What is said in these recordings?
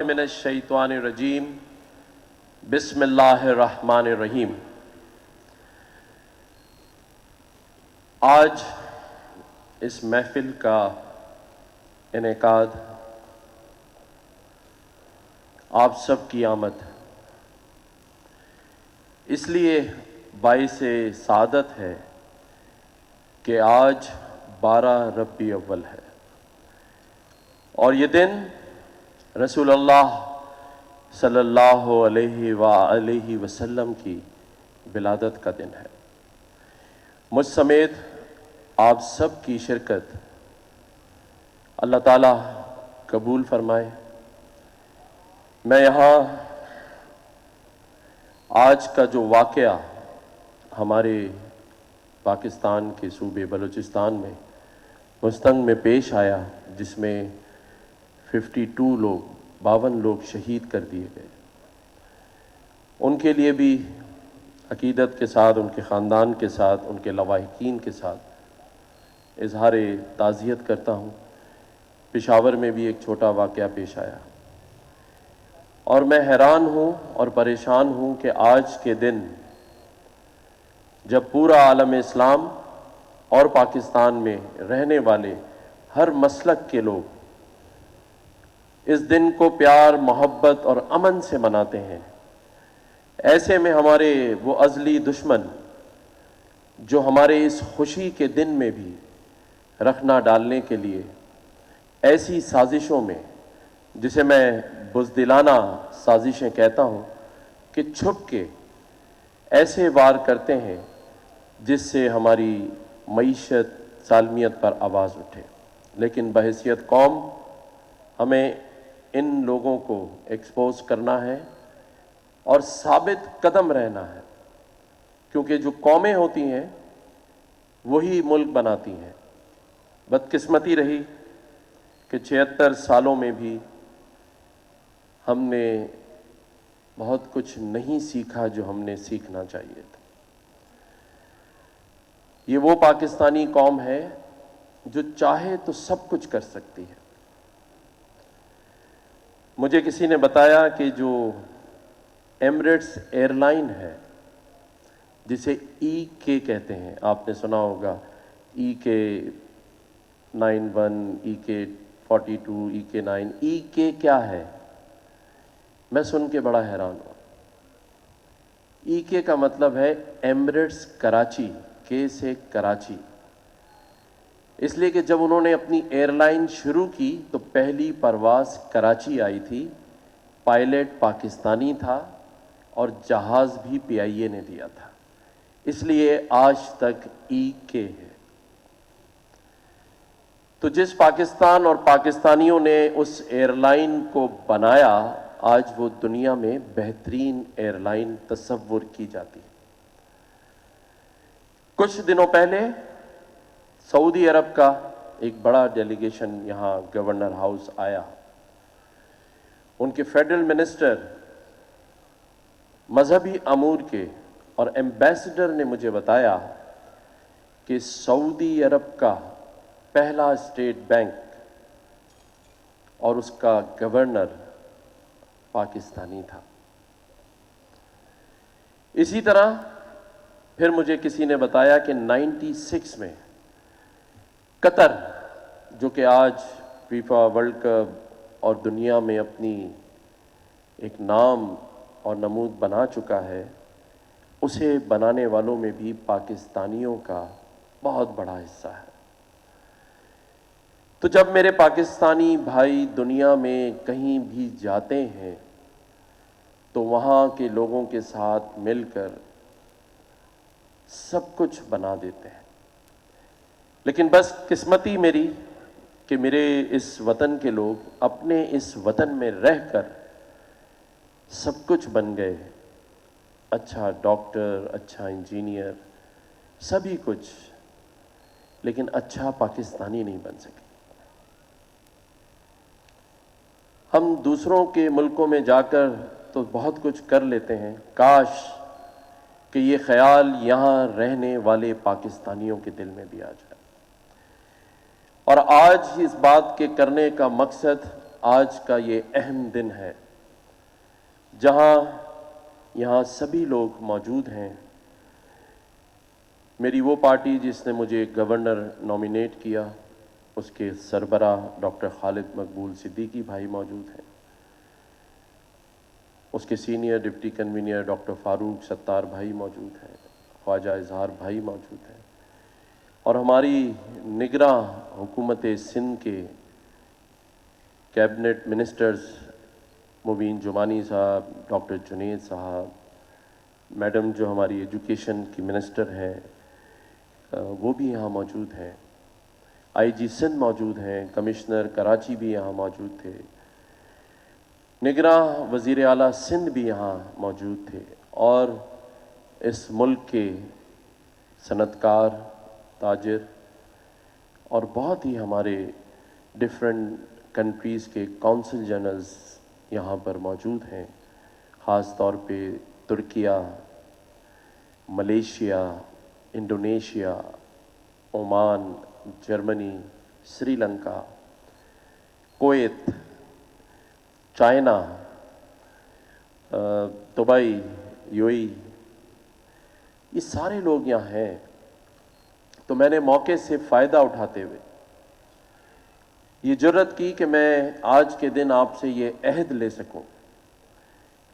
من الشیطان الرجیم بسم اللہ الرحمن الرحیم۔ آج اس محفل کا انعقاد آپ سب کی آمد اس لیے باعث سعادت ہے کہ آج 12 ربیع اول ہے اور یہ دن رسول اللہ صلی اللہ علیہ وآلہ وسلم کی ولادت کا دن ہے۔ مجھ سمیت آپ سب کی شرکت اللہ تعالیٰ قبول فرمائے۔ میں یہاں آج کا جو واقعہ ہمارے پاکستان کے صوبے بلوچستان میں مستنگ میں پیش آیا، جس میں 52 لوگ شہید کر دیے گئے، ان کے لیے بھی عقیدت کے ساتھ، ان کے خاندان کے ساتھ، ان کے لواحقین کے ساتھ اظہار تعزیت کرتا ہوں۔ پشاور میں بھی ایک چھوٹا واقعہ پیش آیا اور میں حیران ہوں اور پریشان ہوں کہ آج کے دن جب پورا عالم اسلام اور پاکستان میں رہنے والے ہر مسلک کے لوگ اس دن کو پیار، محبت اور امن سے مناتے ہیں، ایسے میں ہمارے وہ ازلی دشمن جو ہمارے اس خوشی کے دن میں بھی رخنہ ڈالنے کے لیے ایسی سازشوں میں، جسے میں بزدلانہ سازشیں کہتا ہوں، کہ چھپ کے ایسے وار کرتے ہیں جس سے ہماری معیشت سالمیت پر آواز اٹھے۔ لیکن بحیثیت قوم ہمیں ان لوگوں کو ایکسپوز کرنا ہے اور ثابت قدم رہنا ہے، کیونکہ جو قومیں ہوتی ہیں وہی ملک بناتی ہیں۔ بدقسمتی رہی کہ 76 سالوں میں بھی ہم نے بہت کچھ نہیں سیکھا جو ہم نے سیکھنا چاہیے تھا۔ یہ وہ پاکستانی قوم ہے جو چاہے تو سب کچھ کر سکتی ہے۔ مجھے کسی نے بتایا کہ جو ایمریٹس ایئر لائن ہے، جسے EK کہتے ہیں، آپ نے سنا ہوگا EK91، EK42، EK9۔ EK کیا ہے؟ میں سن کے بڑا حیران ہوں۔ EK کا مطلب ہے ایمریٹس کراچی، K سے کراچی۔ اس لیے کہ جب انہوں نے اپنی ایئر لائن شروع کی تو پہلی پرواز کراچی آئی تھی، پائلٹ پاکستانی تھا اور جہاز بھی PIA نے دیا تھا، اس لیے آج تک EK ہے۔ تو جس پاکستان اور پاکستانیوں نے اس ایئر لائن کو بنایا، آج وہ دنیا میں بہترین ایئر لائن تصور کی جاتی ہے۔ کچھ دنوں پہلے سعودی عرب کا ایک بڑا ڈیلیگیشن یہاں گورنر ہاؤس آیا۔ ان کے فیڈرل منسٹر مذہبی امور کے اور ایمبیسڈر نے مجھے بتایا کہ سعودی عرب کا پہلا اسٹیٹ بینک اور اس کا گورنر پاکستانی تھا۔ اسی طرح پھر مجھے کسی نے بتایا کہ 96 میں قطر، جو کہ آج فیفا ورلڈ کپ اور دنیا میں اپنی ایک نام اور نمود بنا چکا ہے، اسے بنانے والوں میں بھی پاکستانیوں کا بہت بڑا حصہ ہے۔ تو جب میرے پاکستانی بھائی دنیا میں کہیں بھی جاتے ہیں تو وہاں کے لوگوں کے ساتھ مل کر سب کچھ بنا دیتے ہیں۔ لیکن بس قسمتی میری کہ میرے اس وطن کے لوگ اپنے اس وطن میں رہ کر سب کچھ بن گئے، اچھا ڈاکٹر، اچھا انجینئر، سبھی کچھ، لیکن اچھا پاکستانی نہیں بن سکے۔ ہم دوسروں کے ملکوں میں جا کر تو بہت کچھ کر لیتے ہیں، کاش کہ یہ خیال یہاں رہنے والے پاکستانیوں کے دل میں بھی آ جائے۔ اور آج اس بات کے کرنے کا مقصد آج کا یہ اہم دن ہے جہاں یہاں سبھی لوگ موجود ہیں. میری وہ پارٹی جس نے مجھے گورنر نامینیٹ کیا، اس کے سربراہ ڈاکٹر خالد مقبول صدیقی بھائی موجود ہیں. اس کے senior deputy convener doctor Farooq Sattar بھائی موجود ہیں، خواجہ اظہار بھائی موجود ہیں، اور ہماری نگراں حکومت سندھ کے کیبنٹ منسٹرز مبین جمانی صاحب، ڈاکٹر جنید صاحب، میڈم جو ہماری ایجوکیشن کی منسٹر ہیں وہ بھی یہاں موجود ہیں، آئی جی سندھ موجود ہیں، کمشنر کراچی بھی یہاں موجود تھے، نگراں وزیر اعلیٰ سندھ بھی یہاں موجود تھے، اور اس ملک کے صنعت کار، تاجر اور بہت ہی ہمارے ڈفرینٹ کنٹریز کے کونسل جنرلز یہاں پر موجود ہیں، خاص طور پہ Turkiye, Malaysia, Indonesia, Oman, Germany, Sri Lanka, Kuwait, China, Dubai, U A E, یہ سارے لوگ یہاں ہیں. تو میں نے موقع سے فائدہ اٹھاتے ہوئے یہ جرات کی کہ میں آج کے دن آپ سے یہ عہد لے سکوں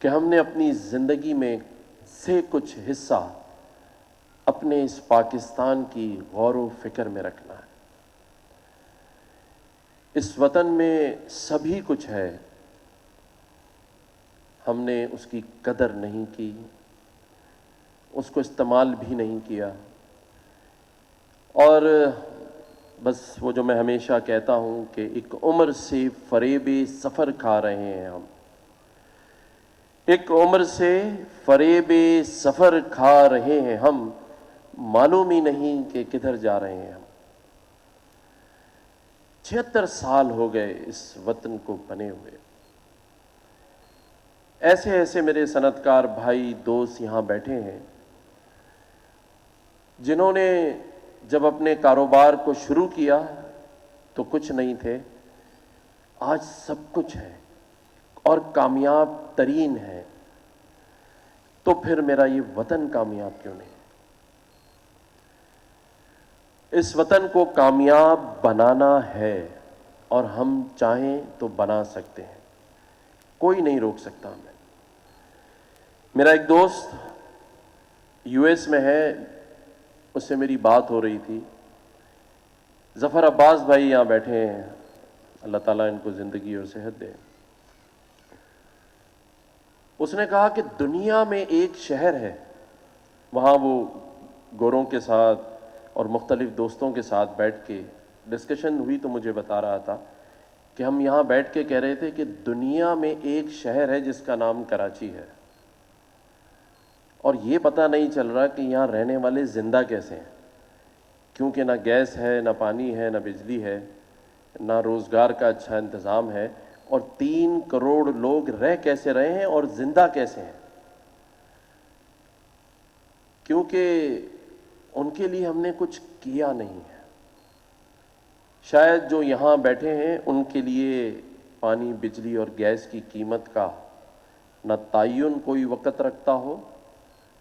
کہ ہم نے اپنی زندگی میں سے کچھ حصہ اپنے اس پاکستان کی غور و فکر میں رکھنا ہے. اس وطن میں سبھی کچھ ہے، ہم نے اس کی قدر نہیں کی، اس کو استعمال بھی نہیں کیا، اور بس وہ جو میں ہمیشہ کہتا ہوں کہ ایک عمر سے فریب سفر کھا رہے ہیں ہم، ایک عمر سے فریب سفر کھا رہے ہیں ہم، معلوم ہی نہیں کہ کدھر جا رہے ہیں ہم. 76 سال ہو گئے اس وطن کو بنے ہوئے. ایسے ایسے میرے صنعت کار بھائی دوست یہاں بیٹھے ہیں جنہوں نے جب اپنے کاروبار کو شروع کیا تو کچھ نہیں تھے، آج سب کچھ ہے اور کامیاب ترین ہے. تو پھر میرا یہ وطن کامیاب کیوں نہیں؟ اس وطن کو کامیاب بنانا ہے اور ہم چاہیں تو بنا سکتے ہیں، کوئی نہیں روک سکتا ہمیں. میرا ایک دوست یو ایس میں ہے، اس سے میری بات ہو رہی تھی. ظفر عباس بھائی یہاں بیٹھے ہیں، اللہ تعالیٰ ان کو زندگی اور صحت دے. اس نے کہا کہ دنیا میں ایک شہر ہے، وہاں وہ گوروں کے ساتھ اور مختلف دوستوں کے ساتھ بیٹھ کے ڈسکشن ہوئی تو مجھے بتا رہا تھا کہ ہم یہاں بیٹھ کے کہہ رہے تھے کہ دنیا میں ایک شہر ہے جس کا نام کراچی ہے، اور یہ پتہ نہیں چل رہا کہ یہاں رہنے والے زندہ کیسے ہیں، کیونکہ نہ گیس ہے، نہ پانی ہے، نہ بجلی ہے، نہ روزگار کا اچھا انتظام ہے، اور 3 کروڑ لوگ رہ کیسے رہے ہیں اور زندہ کیسے ہیں؟ کیونکہ ان کے لیے ہم نے کچھ کیا نہیں ہے. شاید جو یہاں بیٹھے ہیں ان کے لیے پانی، بجلی اور گیس کی قیمت کا نہ تعین کوئی وقت رکھتا ہو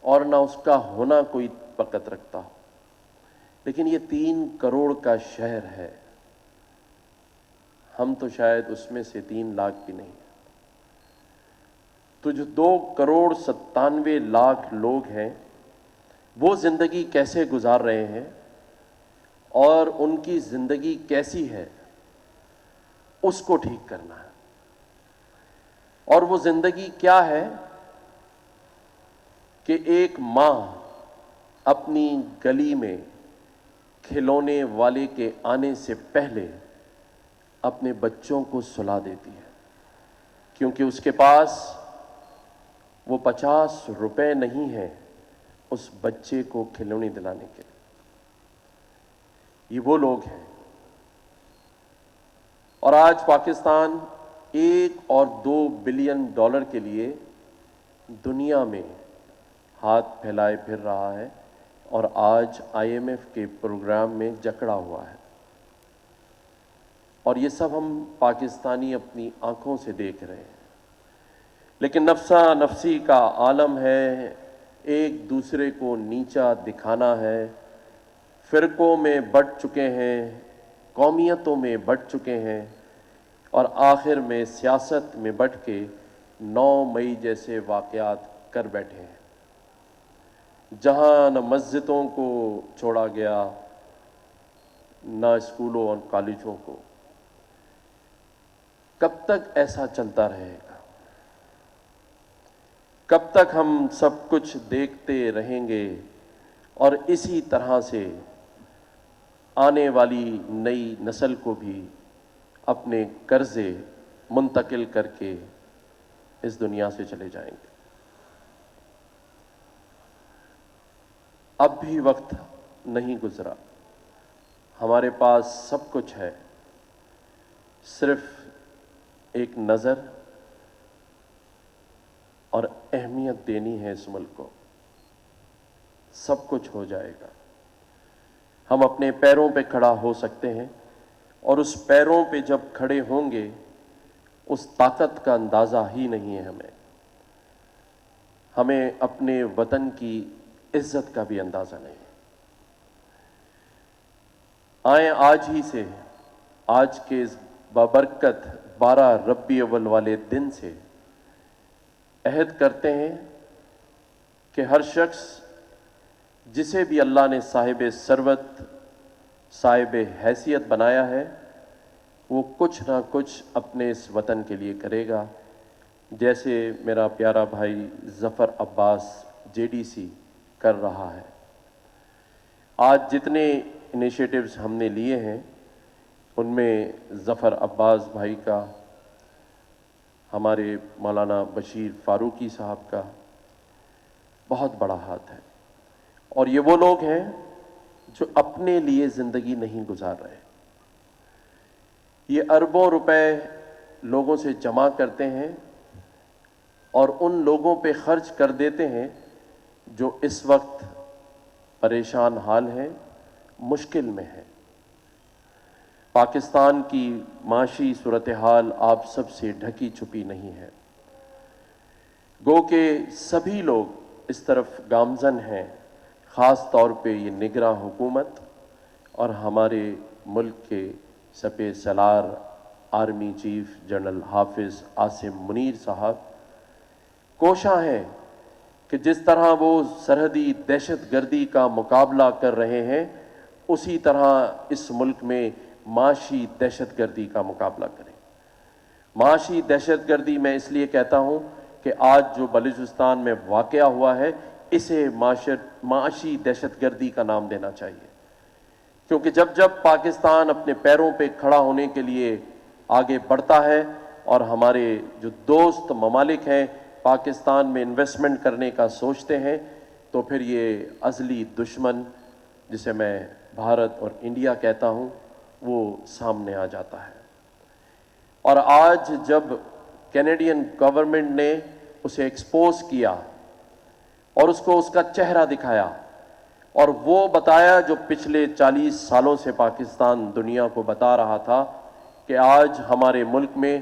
اور نہ اس کا ہونا کوئی وقت رکھتا ہو، لیکن یہ 3 کروڑ کا شہر ہے. ہم تو شاید اس میں سے 3 لاکھ بھی نہیں. تو جو 2 کروڑ 97 لاکھ لوگ ہیں وہ زندگی کیسے گزار رہے ہیں اور ان کی زندگی کیسی ہے، اس کو ٹھیک کرنا ہے. اور وہ زندگی کیا ہے کہ ایک ماں اپنی گلی میں کھلونے والے کے آنے سے پہلے اپنے بچوں کو سلا دیتی ہے، کیونکہ اس کے پاس وہ 50 روپے نہیں ہیں اس بچے کو کھلونے دلانے کے. یہ وہ لوگ ہیں. اور آج پاکستان 1 اور 2 بلین ڈالر کے لیے دنیا میں ہاتھ پھیلائے پھر رہا ہے، اور آج IMF کے پروگرام میں جکڑا ہوا ہے. اور یہ سب ہم پاکستانی اپنی آنکھوں سے دیکھ رہے ہیں، لیکن نفسا نفسی کا عالم ہے، ایک دوسرے کو نیچا دکھانا ہے، فرقوں میں بٹ چکے ہیں، قومیتوں میں بٹ چکے ہیں، اور آخر میں سیاست میں بٹ کے 9 مئی جیسے واقعات کر بیٹھے ہیں، جہاں نہ مسجدوں کو چھوڑا گیا، نہ اسکولوں اور کالجوں کو۔ کب تک ایسا چلتا رہے گا؟ کب تک ہم سب کچھ دیکھتے رہیں گے اور اسی طرح سے آنے والی نئی نسل کو بھی اپنے قرضے منتقل کر کے اس دنیا سے چلے جائیں گے؟ اب بھی وقت نہیں گزرا، ہمارے پاس سب کچھ ہے، صرف ایک نظر اور اہمیت دینی ہے اس ملک کو، سب کچھ ہو جائے گا۔ ہم اپنے پیروں پہ کھڑا ہو سکتے ہیں، اور اس پیروں پہ جب کھڑے ہوں گے اس طاقت کا اندازہ ہی نہیں ہے ہمیں اپنے وطن کی عزت کا بھی اندازہ نہیں ہے۔ آئیں آج ہی سے، آج کے اس بابرکت 12 ربیع الاول والے دن سے عہد کرتے ہیں کہ ہر شخص جسے بھی اللہ نے صاحب ثروت، صاحب حیثیت بنایا ہے، وہ کچھ نہ کچھ اپنے اس وطن کے لیے کرے گا، جیسے میرا پیارا بھائی ظفر عباس JDC کر رہا ہے۔ آج جتنے انیشیٹوز ہم نے لیے ہیں ان میں ظفر عباس بھائی کا، ہمارے مولانا بشیر فاروقی صاحب کا بہت بڑا ہاتھ ہے، اور یہ وہ لوگ ہیں جو اپنے لیے زندگی نہیں گزار رہے، یہ اربوں روپے لوگوں سے جمع کرتے ہیں اور ان لوگوں پہ خرچ کر دیتے ہیں جو اس وقت پریشان حال ہیں، مشکل میں ہیں۔ پاکستان کی معاشی صورتحال آپ سب سے ڈھکی چھپی نہیں ہے، گو کہ سبھی لوگ اس طرف گامزن ہیں، خاص طور پہ یہ نگراں حکومت اور ہمارے ملک کے سپہ سالار آرمی چیف جنرل حافظ عاصم منیر صاحب کوشاں ہیں کہ جس طرح وہ سرحدی دہشت گردی کا مقابلہ کر رہے ہیں، اسی طرح اس ملک میں معاشی دہشت گردی کا مقابلہ کریں۔ معاشی دہشت گردی میں اس لیے کہتا ہوں کہ آج جو بلوچستان میں واقعہ ہوا ہے اسے معاشی دہشت گردی کا نام دینا چاہیے، کیونکہ جب جب پاکستان اپنے پیروں پہ کھڑا ہونے کے لیے آگے بڑھتا ہے اور ہمارے جو دوست ممالک ہیں پاکستان میں انویسٹمنٹ کرنے کا سوچتے ہیں، تو پھر یہ ازلی دشمن جسے میں بھارت اور انڈیا کہتا ہوں وہ سامنے آ جاتا ہے۔ اور آج جب کینیڈین گورنمنٹ نے اسے ایکسپوز کیا اور اس کو اس کا چہرہ دکھایا اور وہ بتایا جو پچھلے 40 سالوں سے پاکستان دنیا کو بتا رہا تھا کہ آج ہمارے ملک میں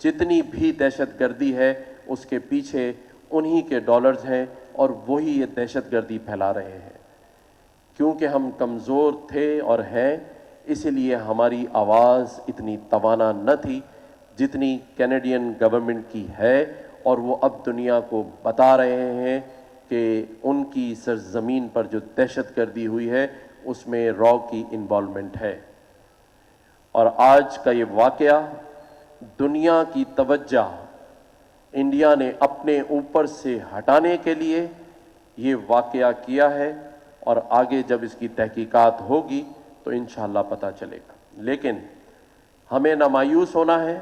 جتنی بھی دہشت گردی ہے اس کے پیچھے انہی کے ڈالرز ہیں اور وہی یہ دہشت گردی پھیلا رہے ہیں۔ کیونکہ ہم کمزور تھے اور ہیں، اسی لیے ہماری آواز اتنی توانا نہ تھی جتنی کینیڈین گورنمنٹ کی ہے، اور وہ اب دنیا کو بتا رہے ہیں کہ ان کی سرزمین پر جو دہشت گردی ہوئی ہے اس میں را کی انوالومنٹ ہے۔ اور آج کا یہ واقعہ دنیا کی توجہ انڈیا نے اپنے اوپر سے ہٹانے کے لیے یہ واقعہ کیا ہے، اور آگے جب اس کی تحقیقات ہوگی تو انشاءاللہ پتہ چلے گا۔ لیکن ہمیں نہ مایوس ہونا ہے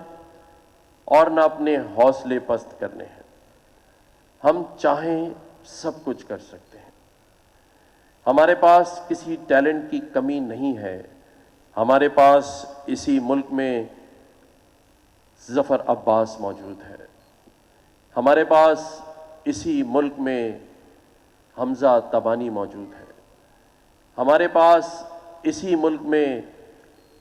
اور نہ اپنے حوصلے پست کرنے ہیں، ہم چاہیں سب کچھ کر سکتے ہیں، ہمارے پاس کسی ٹیلنٹ کی کمی نہیں ہے، ہمارے پاس اسی ملک میں ظفر عباس موجود ہے، ہمارے پاس اسی ملک میں حمزہ تبانی موجود ہے، ہمارے پاس اسی ملک میں